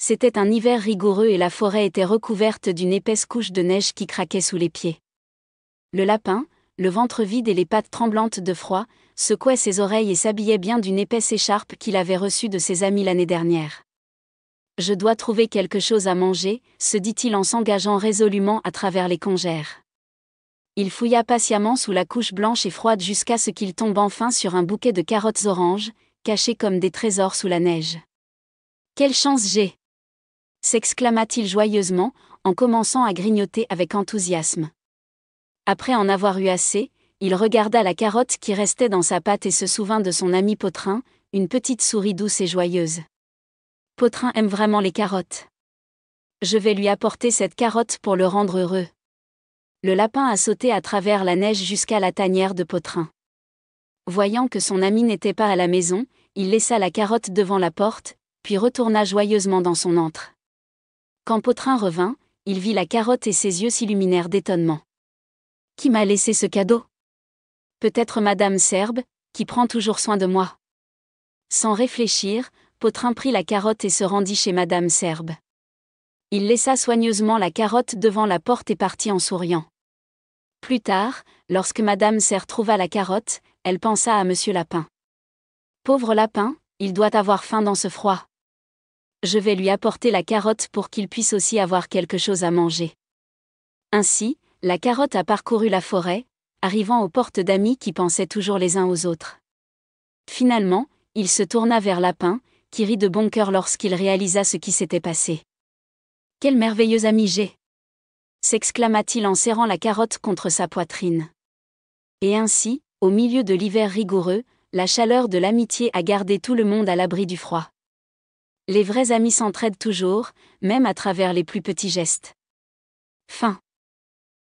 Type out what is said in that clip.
C'était un hiver rigoureux et la forêt était recouverte d'une épaisse couche de neige qui craquait sous les pieds. Le lapin, le ventre vide et les pattes tremblantes de froid, secouait ses oreilles et s'habillait bien d'une épaisse écharpe qu'il avait reçue de ses amis l'année dernière. « Je dois trouver quelque chose à manger », se dit-il en s'engageant résolument à travers les congères. Il fouilla patiemment sous la couche blanche et froide jusqu'à ce qu'il tombe enfin sur un bouquet de carottes oranges, cachées comme des trésors sous la neige. « Quelle chance j'ai !» s'exclama-t-il joyeusement, en commençant à grignoter avec enthousiasme. Après en avoir eu assez, il regarda la carotte qui restait dans sa patte et se souvint de son ami Potrin, une petite souris douce et joyeuse. Potrin aime vraiment les carottes. Je vais lui apporter cette carotte pour le rendre heureux. Le lapin a sauté à travers la neige jusqu'à la tanière de Potrin. Voyant que son ami n'était pas à la maison, il laissa la carotte devant la porte, puis retourna joyeusement dans son antre. Quand Potrin revint, il vit la carotte et ses yeux s'illuminèrent d'étonnement. « Qui m'a laissé ce cadeau ? Peut-être Madame Serbe, qui prend toujours soin de moi. » Sans réfléchir, Potrin prit la carotte et se rendit chez Madame Serbe. Il laissa soigneusement la carotte devant la porte et partit en souriant. Plus tard, lorsque Madame Serbe trouva la carotte, elle pensa à Monsieur Lapin. « Pauvre lapin, il doit avoir faim dans ce froid. Je vais lui apporter la carotte pour qu'il puisse aussi avoir quelque chose à manger. » Ainsi, la carotte a parcouru la forêt, arrivant aux portes d'amis qui pensaient toujours les uns aux autres. Finalement, il se tourna vers Lapin, qui rit de bon cœur lorsqu'il réalisa ce qui s'était passé. « Quel merveilleux ami j'ai !» s'exclama-t-il en serrant la carotte contre sa poitrine. Et ainsi, au milieu de l'hiver rigoureux, la chaleur de l'amitié a gardé tout le monde à l'abri du froid. Les vrais amis s'entraident toujours, même à travers les plus petits gestes. Fin.